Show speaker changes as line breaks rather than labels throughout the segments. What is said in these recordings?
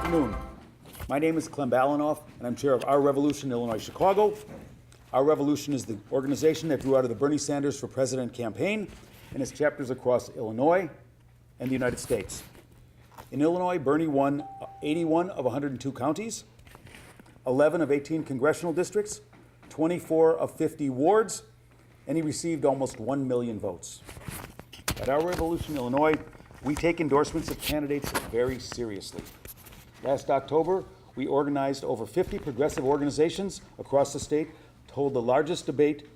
afternoon. My name is Clem Balanoff, and I'm chair of Our Revolution Illinois Chicago. Our Revolution is the organization that grew out of the Bernie Sanders for President campaign and has chapters across Illinois and the United States. In Illinois, Bernie won 81 of 102 counties, 11 of 18 congressional districts, 24 of 50 wards, and he received almost 1 million votes. At Our Revolution Illinois, we take endorsements of candidates very seriously. Last October, we organized over 50 progressive organizations across the state to hold the largest debate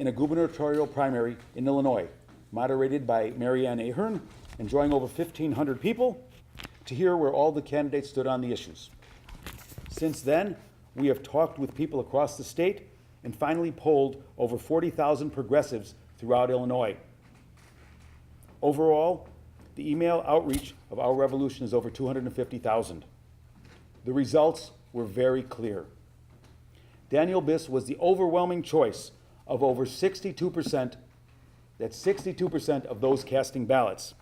in a gubernatorial primary in Illinois, moderated by Marianne Ahern, and drawing over 1,500 people to hear where all the candidates stood on the issues. Since then, we have talked with people across the state and finally polled over 40,000 progressives throughout Illinois. Overall, the email outreach of Our Revolution is over 250,000. The results were very clear. Daniel Biss was the overwhelming choice of over 62%, that's 62% of those casting ballots.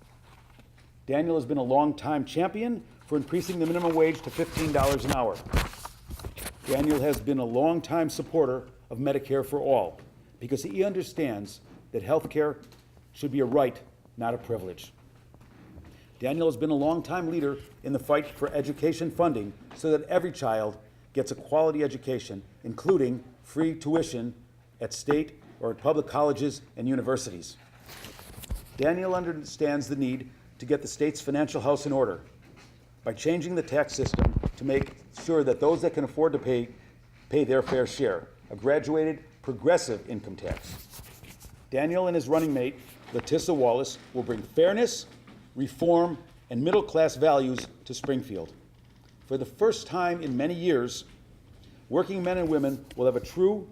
Daniel has been a long-time champion for increasing the minimum wage to $15 an hour. Daniel has been a long-time supporter of Medicare for all because he understands that health care should be a right, not a privilege. Daniel has been a long-time leader in the fight for education funding so that every child gets a quality education, including free tuition at state or at public colleges and universities. Daniel understands the need to get the state's financial house in order by changing the tax system to make sure that those that can afford to pay their fair share, a graduated progressive income tax. Daniel and his running mate, Litesa Wallace, will bring fairness, reform, and middle-class values to Springfield. For the first time in many years, working men and women will have a true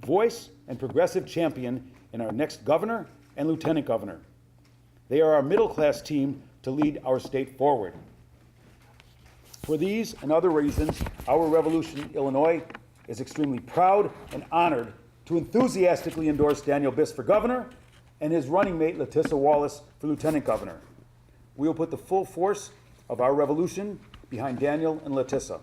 voice and progressive champion in our next governor and lieutenant governor. They are our middle-class team to lead our state forward. For these and other reasons, Our Revolution Illinois is extremely proud and honored to enthusiastically endorse Daniel Biss for governor and his running mate, Litesa Wallace, for lieutenant governor. We will put the full force of Our Revolution behind Daniel and Litesa.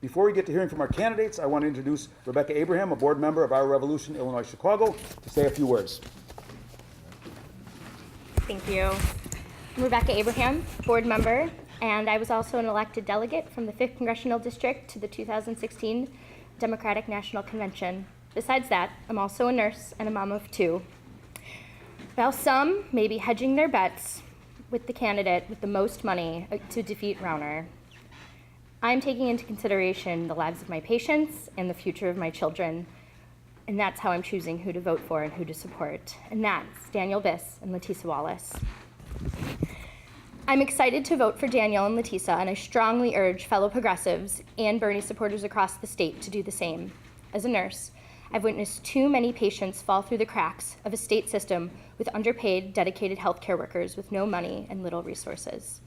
Before we get to hearing from our candidates, I want to introduce Rebecca Abraham, a board member of Our Revolution Illinois Chicago, to say a few words.
Thank you. I'm Rebecca Abraham, board member, and I was also an elected delegate from the 5th Congressional District to the 2016 Democratic National Convention. Besides that, I'm also a nurse and a mom of 2. While some may be hedging their bets with the candidate with the most money to defeat Rauner, I'm taking into consideration the lives of my patients and the future of my children, and that's how I'm choosing who to vote for and who to support, and that's Daniel Biss and Litesa Wallace. I'm excited to vote for Daniel and Litesa, and I strongly urge fellow progressives and Bernie supporters across the state to do the same. As a nurse, I've witnessed too many patients fall through the cracks of a state system with underpaid, dedicated healthcare workers with no money and little resources.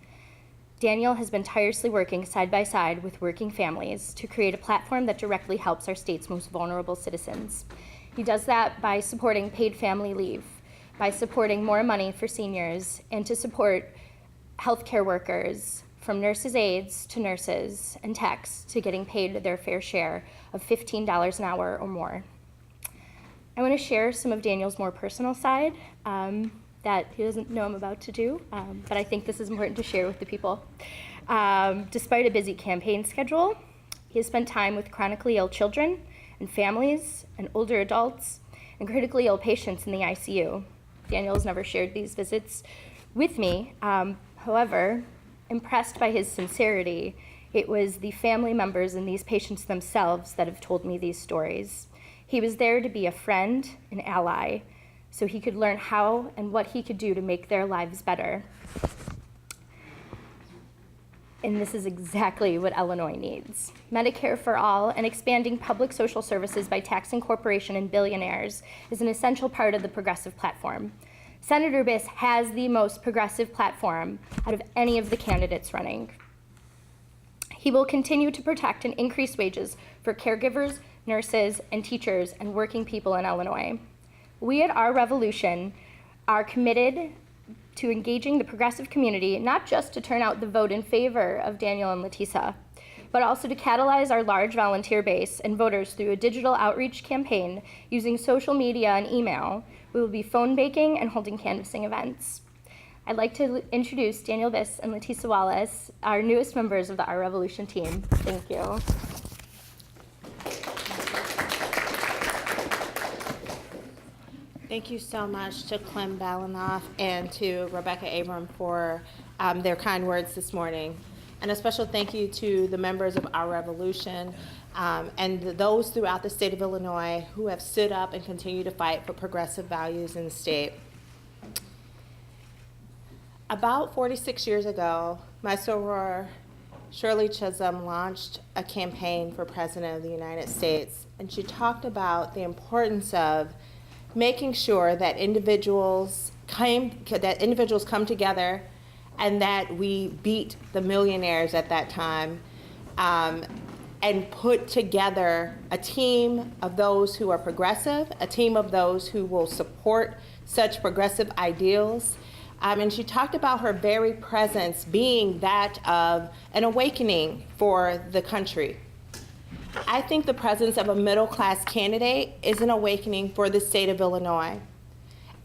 Daniel has been tirelessly working side by side with working families to create a platform that directly helps our state's most vulnerable citizens. He does that by supporting paid family leave, by supporting more money for seniors, and to support healthcare workers, from nurses' aides to nurses and techs, to getting paid their fair share of $15 an hour or more. I want to share some of Daniel's more personal side that he doesn't know I'm about to do, but I think this is important to share with the people. Despite a busy campaign schedule, he has spent time with chronically ill children and families and older adults and critically ill patients in the ICU. Daniel has never shared these visits with me. However, impressed by his sincerity, it was the family members and these patients themselves that have told me these stories. He was there to be a friend, an ally, so he could learn how and what he could do to make their lives better. And this is exactly what Illinois needs. Medicare for all and expanding public social services by taxing corporations and billionaires is an essential part of the progressive platform. Senator Biss has the most progressive platform out of any of the candidates running. He will continue to protect and increase wages for caregivers, nurses, and teachers and working people in Illinois. We at Our Revolution are committed to engaging the progressive community, not just to turn out the vote in favor of Daniel and Litesa, but also to catalyze our large volunteer base and voters through a digital outreach campaign using social media and email. We will be phone baking and holding canvassing events. I'd like to introduce Daniel Biss and Litesa Wallace, our newest members of the Our Revolution team. Thank you.
Thank you so much to Clem Balanoff and to Rebecca Abram for their kind words this morning. And a special thank you to the members of Our Revolution and those throughout the state of Illinois who have stood up and continue to fight for progressive values in the state. About 46 years ago, my soror, Shirley Chisholm, launched a campaign for President of the United States, and she talked about the importance of making sure that individuals come together and that we beat the millionaires at that time and put together a team of those who are progressive, a team of those who will support such progressive ideals. And she talked about her very presence being that of an awakening for the country. I think the presence of a middle-class candidate is an awakening for the state of Illinois.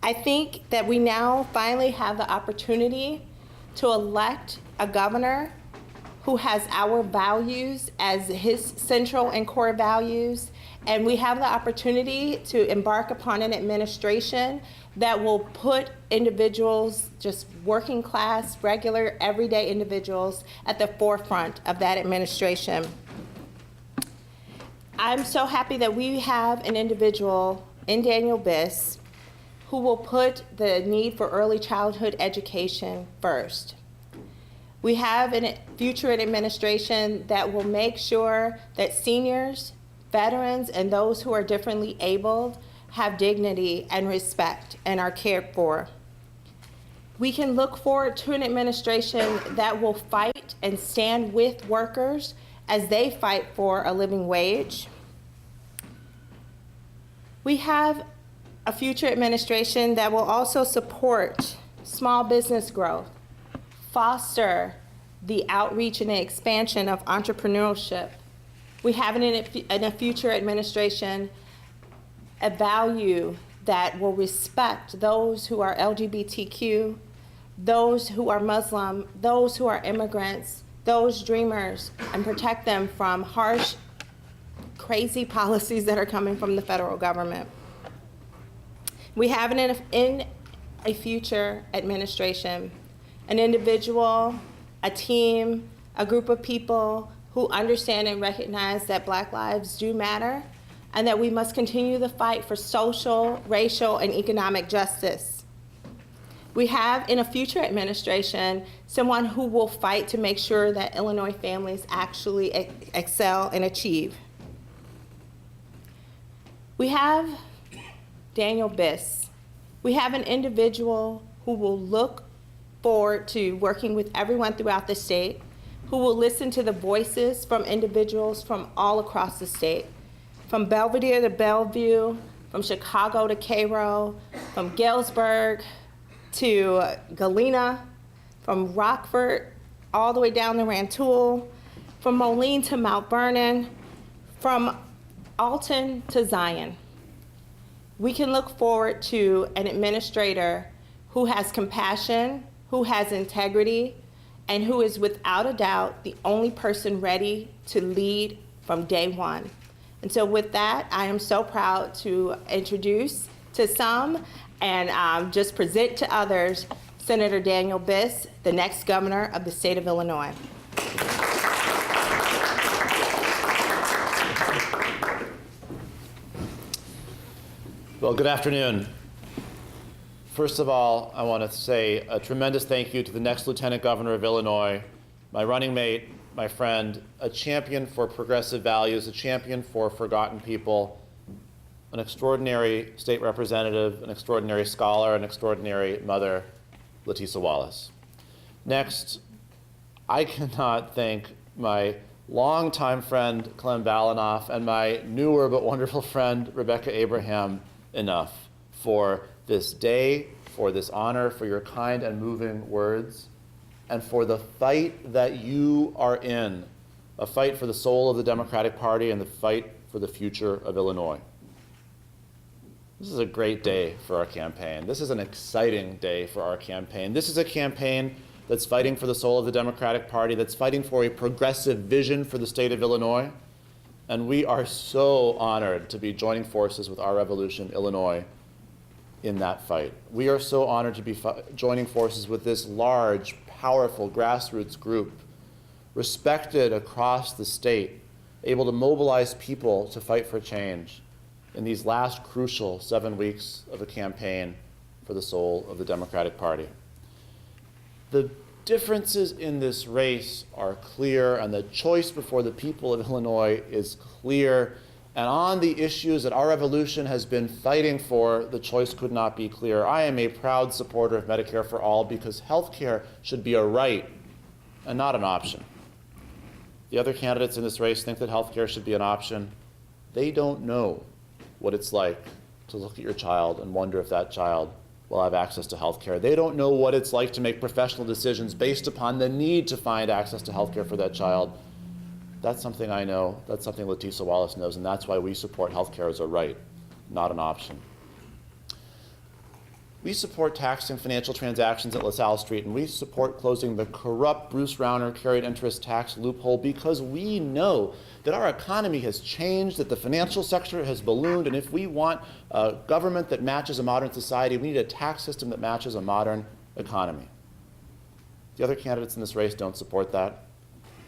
I think that we now finally have the opportunity to elect a governor who has our values as his central and core values, and we have the opportunity to embark upon an administration that will put individuals, just working class, regular, everyday individuals, at the forefront of that administration. I'm so happy that we have an individual in Daniel Biss who will put the need for early childhood education first. We have a future administration that will make sure that seniors, veterans, and those who are differently abled have dignity and respect and are cared for. We can look forward to an administration that will fight and stand with workers as they fight for a living wage. We have a future administration that will also support small business growth, foster the outreach and the expansion of entrepreneurship. We have in a future administration a value that will respect those who are LGBTQ, those who are Muslim, those who are immigrants, those dreamers, and protect them from harsh, crazy policies that are coming from the federal government. We have in a future administration an individual, a team, a group of people who understand and recognize that Black lives do matter and that we must continue the fight for social, racial, and economic justice. We have in a future administration someone who will fight to make sure that Illinois families actually excel and achieve. We have Daniel Biss. We have an individual who will look forward to working with everyone throughout the state, who will listen to the voices from individuals from all across the state, from Belvedere to Bellevue, from Chicago to Cairo, from Galesburg to Galena, from Rockford all the way down to Rantoul, from Moline to Mount Vernon, from Alton to Zion. We can look forward to an administrator who has compassion, who has integrity, and who is without a doubt the only person ready to lead from day one. And so with that, I am so proud to introduce to some and just present to others Senator Daniel Biss, the next governor of the state of Illinois.
Well, good afternoon. First of all, I want to say a tremendous thank you to the next Lieutenant Governor of Illinois, my running mate, my friend, a champion for progressive values, a champion for forgotten people, an extraordinary state representative, an extraordinary scholar, an extraordinary mother, Litesa Wallace. Next, I cannot thank my longtime friend, Clem Balanoff, and my newer but wonderful friend, Rebecca Abraham, enough for this day, for this honor, for your kind and moving words, and for the fight that you are in, a fight for the soul of the Democratic Party and the fight for the future of Illinois. This is a great day for our campaign. This is an exciting day for our campaign. This is a campaign that's fighting for the soul of the Democratic Party, that's fighting for a progressive vision for the state of Illinois. And we are so honored to be joining forces with Our Revolution, Illinois, in that fight. We are so honored to be joining forces with this large, powerful grassroots group, respected across the state, able to mobilize people to fight for change in these last crucial 7 weeks of a campaign for the soul of the Democratic Party. The differences in this race are clear, and the choice before the people of Illinois is clear. And on the issues that Our Revolution has been fighting for, the choice could not be clearer. I am a proud supporter of Medicare for all because health care should be a right and not an option. The other candidates in this race think that health care should be an option. They don't know what it's like to look at your child and wonder if that child will have access to health care. They don't know what it's like to make professional decisions based upon the need to find access to health care for that child. That's something I know, that's something Litesa Wallace knows, and that's why we support health care as a right, not an option. We support taxing financial transactions at LaSalle Street, and we support closing the corrupt Bruce Rauner carried interest tax loophole because we know that our economy has changed, that the financial sector has ballooned, and if we want a government that matches a modern society, we need a tax system that matches a modern economy. The other candidates in this race don't support that.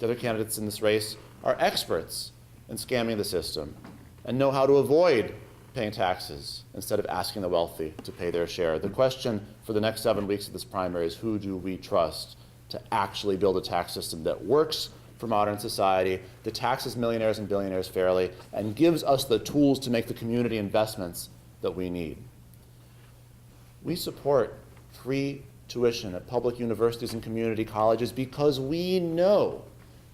The other candidates in this race are experts in scamming the system and know how to avoid paying taxes instead of asking the wealthy to pay their share. The question for the next 7 weeks of this primary is, who do we trust to actually build a tax system that works for modern society, that taxes millionaires and billionaires fairly, and gives us the tools to make the community investments that we need? We support free tuition at public universities and community colleges because we know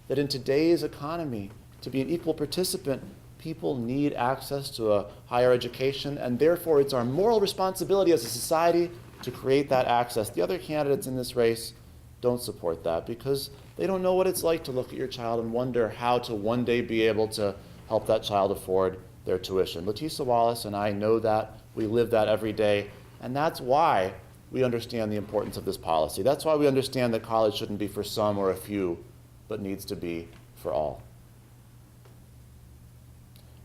that in today's economy, to be an equal participant, people need access to a higher education, and therefore it's our moral responsibility as a society to create that access. The other candidates in this race don't support that because they don't know what it's like to look at your child and wonder how to one day be able to help that child afford their tuition. Litesa Wallace and I know that. We live that every day, and that's why we understand the importance of this policy. That's why we understand that college shouldn't be for some or a few, but needs to be for all.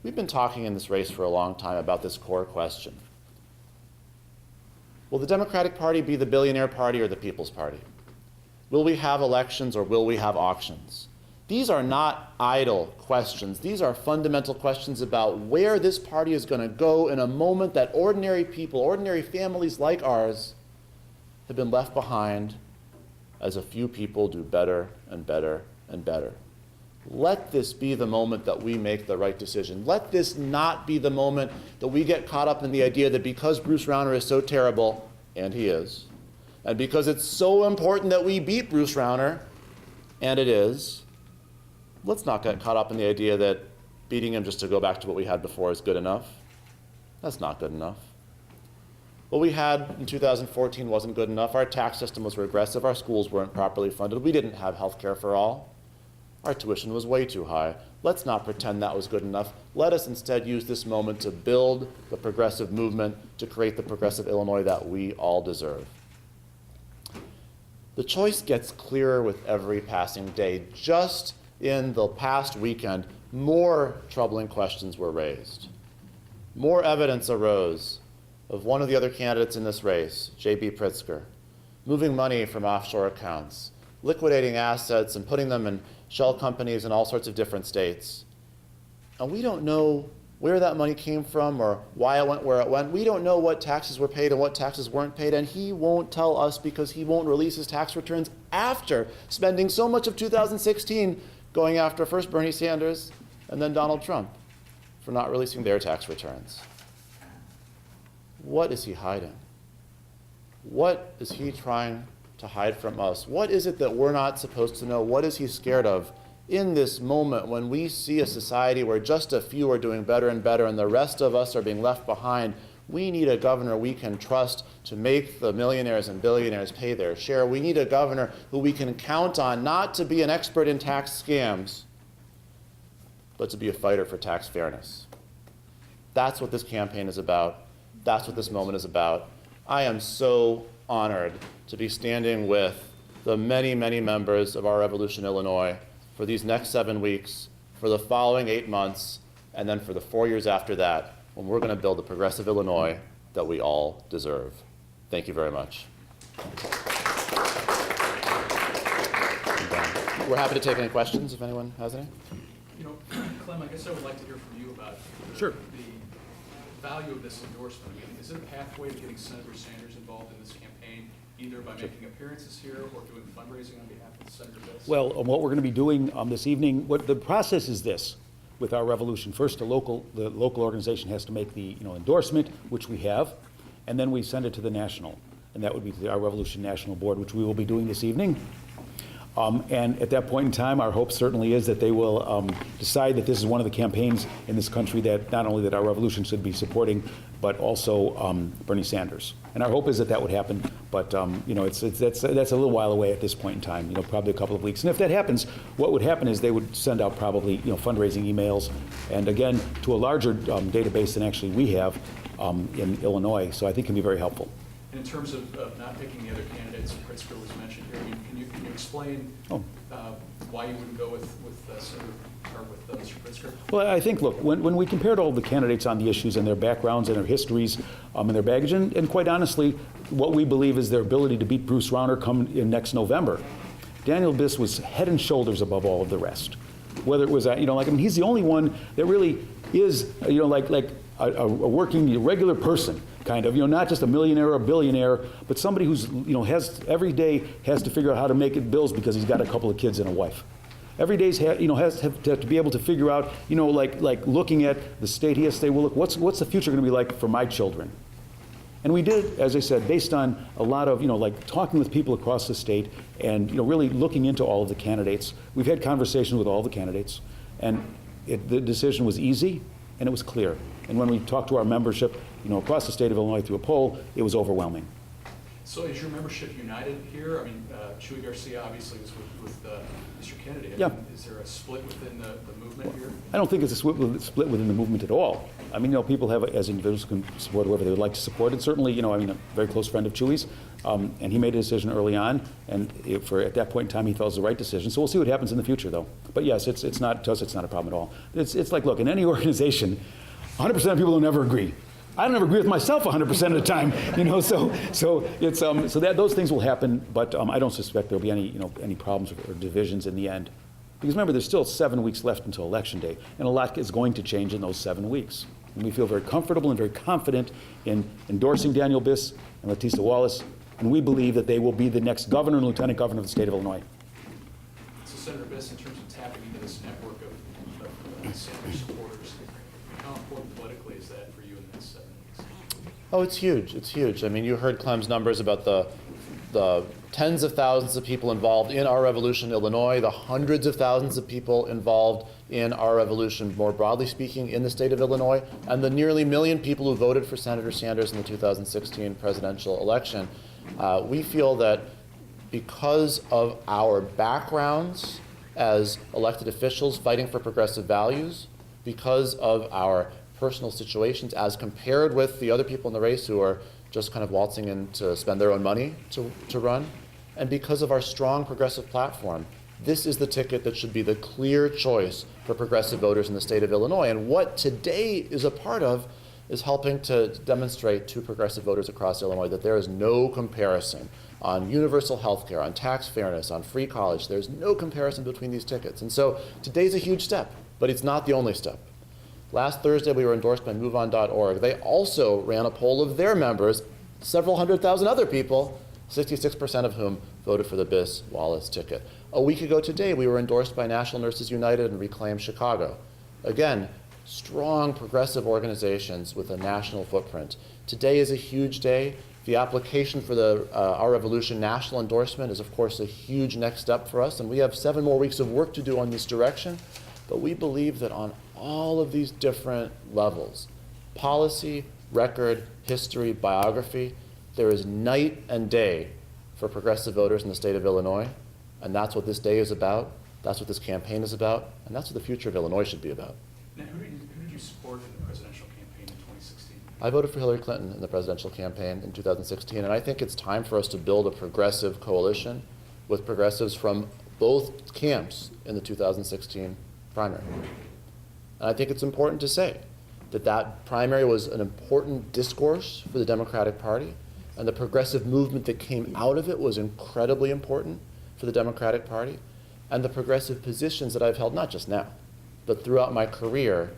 We've been talking in this race for a long time about this core question. Will the Democratic Party be the billionaire party or the People's Party? Will we have elections or will we have auctions? These are not idle questions. These are fundamental questions about where this party is going to go in a moment that ordinary people, ordinary families like ours, have been left behind as a few people do better and better and better. Let this be the moment that we make the right decision. Let this not be the moment that we get caught up in the idea that because Bruce Rauner is so terrible, and he is, and because it's so important that we beat Bruce Rauner, and it is, let's not get caught up in the idea that beating him just to go back to what we had before is good enough. That's not good enough. What we had in 2014 wasn't good enough. Our tax system was regressive. Our schools weren't properly funded. We didn't have health care for all. Our tuition was way too high. Let's not pretend that was good enough. Let us instead use this moment to build the progressive movement, to create the progressive Illinois that we all deserve. The choice gets clearer with every passing day. Just in the past weekend, more troubling questions were raised. More evidence arose of one of the other candidates in this race, J.B. Pritzker, moving money from offshore accounts, liquidating assets and putting them in shell companies in all sorts of different states. And we don't know where that money came from or why it went where it went. We don't know what taxes were paid and what taxes weren't paid, and he won't tell us because he won't release his tax returns after spending so much of 2016 going after first Bernie Sanders and then Donald Trump for not releasing their tax returns. What is he hiding? What is he trying to hide from us? What is it that we're not supposed to know? What is he scared of in this moment when we see a society where just a few are doing better and better and the rest of us are being left behind? We need a governor we can trust to make the millionaires and billionaires pay their share. We need a governor who we can count on not to be an expert in tax scams, but to be a fighter for tax fairness. That's what this campaign is about. That's what this moment is about. I am so honored to be standing with the many, many members of Our Revolution Illinois for these next 7 weeks, for the following 8 months, and then for the 4 years after that, when we're going to build the progressive Illinois that we all deserve. Thank you very much. We're happy to take any questions if anyone has any.
You know, Clem, I guess I would like to hear from you about
Sure.
the value of this endorsement. I mean, is it a pathway to getting Senator Sanders involved in this campaign, either by making appearances here or doing fundraising on behalf of Senator Biss?
Well, what we're going to be doing this evening, what the process is this with Our Revolution. First, the local organization has to make the endorsement, which we have, and then we send it to the national, and that would be to the Our Revolution National Board, which we will be doing this evening. And at that point in time, our hope certainly is that they will decide that this is one of the campaigns in this country that not only that Our Revolution should be supporting, but also Bernie Sanders. And our hope is that that would happen, but that's a little while away at this point in time. Probably a couple of weeks. And if that happens, what would happen is they would send out probably fundraising emails, and again to a larger database than actually we have in Illinois. So I think it can be very helpful.
And in terms of not picking the other candidates, Pritzker was mentioned here. I mean, can you explain why you wouldn't go with Senator or with Mr. Pritzker?
Well, I think, look, when we compared all the candidates on the issues and their backgrounds and their histories and their baggage, and quite honestly, what we believe is their ability to beat Bruce Rauner come in next November, Daniel Biss was head and shoulders above all of the rest. Whether it was, he's the only one that really is, like a working, regular person. Kind of, not just a millionaire or a billionaire, but somebody who's, has every day has to figure out how to make it bills because he's got a couple of kids and a wife. Every day has to be able to figure out, like looking at the state, he has to say, well, look, what's the future going to be like for my children? And we did, as I said, based on a lot of, like talking with people across the state and, really looking into all of the candidates. We've had conversations with all the candidates, and the decision was easy and it was clear. And when we talked to our membership, across the state of Illinois through a poll, it was overwhelming.
So is your membership united here? I mean, Chuy Garcia obviously was with Mr. Kennedy.
Yeah.
Is there a split within the movement here?
I don't think it's a split within the movement at all. I mean, people have, as individuals, can support whoever they would like to support. And certainly, a very close friend of Chuy's, and he made a decision early on, and at that point in time, he felt it was the right decision. So we'll see what happens in the future, though. But yes, it's not, to us, it's not a problem at all. It's like, look, in any organization, 100% of people don't ever agree. I don't ever agree with myself 100% of the time, So it's so that those things will happen, but I don't suspect there'll be any problems or divisions in the end, because remember, there's still 7 weeks left until Election Day, and a lot is going to change in those 7 weeks. And we feel very comfortable and very confident in endorsing Daniel Biss and Litesa Wallace, and we believe that they will be the next governor and lieutenant governor of the state of Illinois.
So Senator Biss, in terms of tapping into this network of Sanders supporters, how important politically is that for you in the next 7 weeks?
Oh, it's huge. It's huge. I mean, you heard Clem's numbers about the tens of thousands of people involved in Our Revolution Illinois, the hundreds of thousands of people involved in Our Revolution, more broadly speaking, in the state of Illinois, and the nearly 1 million people who voted for Senator Sanders in the 2016 presidential election. We feel that because of our backgrounds as elected officials fighting for progressive values, because of our personal situations as compared with the other people in the race who are just kind of waltzing in to spend their own money to run, and because of our strong progressive platform, this is the ticket that should be the clear choice for progressive voters in the state of Illinois. And what today is a part of is helping to demonstrate to progressive voters across Illinois that there is no comparison on universal health care, on tax fairness, on free college. There's no comparison between these tickets. And so today's a huge step, but it's not the only step. Last Thursday, we were endorsed by MoveOn.org. They also ran a poll of their members, several 100,000 other people, 66% of whom voted for the Biss-Wallace ticket. A week ago today, we were endorsed by National Nurses United and Reclaim Chicago. Again, strong progressive organizations with a national footprint. Today is a huge day. The application for the Our Revolution national endorsement is, of course, a huge next step for us, and we have 7 more weeks of work to do on this direction. But we believe that on all of these different levels, policy, record, history, biography. There is night and day for progressive voters in the state of Illinois, and that's what this day is about, that's what this campaign is about, and that's what the future of Illinois should be about.
Now, who did you support in the presidential campaign in 2016?
I voted for Hillary Clinton in the presidential campaign in 2016, and I think it's time for us to build a progressive coalition with progressives from both camps in the 2016 primary. And I think it's important to say that that primary was an important discourse for the Democratic Party, and the progressive movement that came out of it was incredibly important for the Democratic Party, and the progressive positions that I've held, not just now, but throughout my career,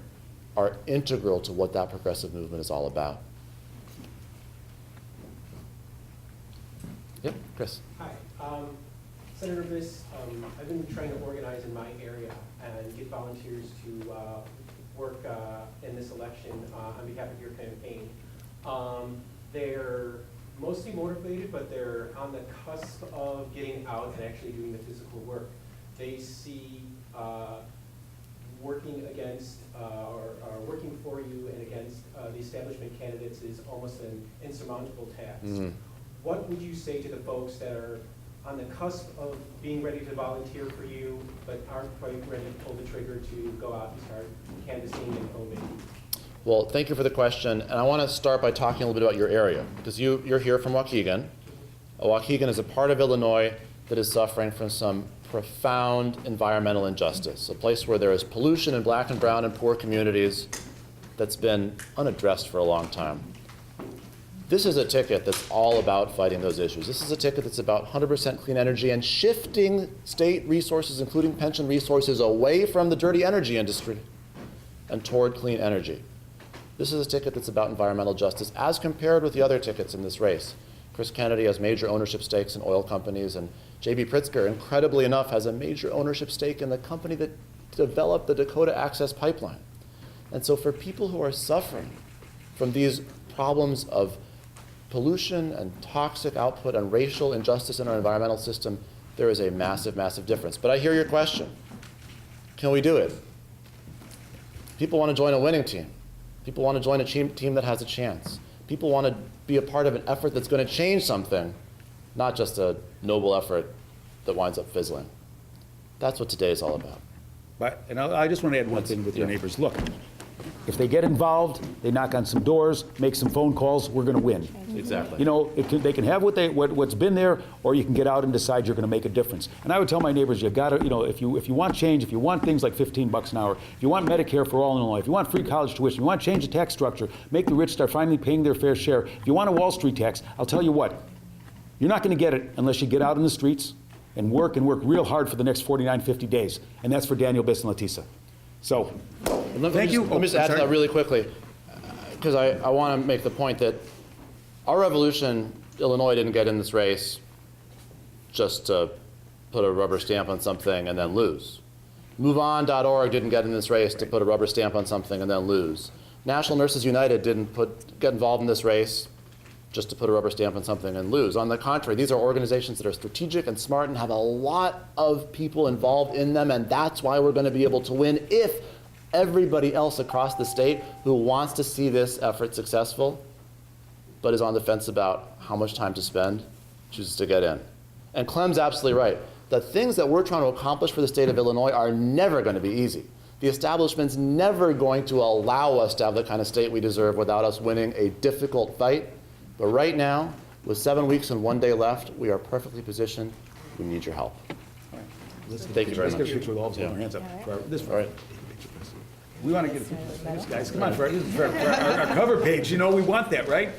are integral to what that progressive movement is all about. Yep, Chris.
Hi. Senator Biss, I've been trying to organize in my area and get volunteers to work in this election on behalf of your campaign. They're mostly motivated, but they're on the cusp of getting out and actually doing the physical work. They see working against or working for you and against the establishment candidates is almost an insurmountable task.
Mm-hmm.
What would you say to the folks that are on the cusp of being ready to volunteer for you, but aren't quite ready to pull the trigger to go out and start canvassing and voting?
Well, thank you for the question, and I want to start by talking a little bit about your area, because you're here from Waukegan. Waukegan is a part of Illinois that is suffering from some profound environmental injustice, a place where there is pollution in black and brown and poor communities that's been unaddressed for a long time. This is a ticket that's all about fighting those issues. This is a ticket that's about 100% clean energy and shifting state resources, including pension resources, away from the dirty energy industry and toward clean energy. This is a ticket that's about environmental justice as compared with the other tickets in this race. Chris Kennedy has major ownership stakes in oil companies, and J.B. Pritzker, incredibly enough, has a major ownership stake in the company that developed the Dakota Access Pipeline. And so for people who are suffering from these problems of pollution and toxic output and racial injustice in our environmental system, there is a massive, massive difference. But I hear your question. Can we do it? People want to join a winning team. People want to join a team that has a chance. People want to be a part of an effort that's going to change something, not just a noble effort that winds up fizzling. That's what today is all about.
But, and I just want to add one thing with your
yeah.
neighbors. Look, if they get involved, they knock on some doors, make some phone calls, we're going to win.
Exactly.
You know, they can have what's been there, or you can get out and decide you're going to make a difference. And I would tell my neighbors, you got to, you know, if you want change, if you want things like $15 an hour, if you want Medicare for all in Illinois, if you want free college tuition, if you want to change the tax structure, make the rich start finally paying their fair share, if you want a Wall Street tax, I'll tell you what, you're not going to get it unless you get out in the streets and work real hard for the next 49, 50 days. And that's for Daniel Biss and Litesa. So, thank you.
Let me just add to that really quickly, because I want to make the point that our revolution, Illinois didn't get in this race just to put a rubber stamp on something and then lose. MoveOn.org didn't get in this race to put a rubber stamp on something and then lose. National Nurses United didn't get involved in this race just to put a rubber stamp on something and lose. On the contrary, these are organizations that are strategic and smart and have a lot of people involved in them, and that's why we're going to be able to win if everybody else across the state who wants to see this effort successful but is on the fence about how much time to spend chooses to get in. And Clem's absolutely right. The things that we're trying to accomplish for the state of Illinois are never going to be easy. The establishment's never going to allow us to have the kind of state we deserve without us winning a difficult fight. But right now, with 7 weeks and 1 day left, we are perfectly positioned. We need your help. Thank you very much.
Let's get a picture with all of us holding our hands up.
All right.
We want to get a picture. Guys, come on, for our cover page. You know, we want that, right?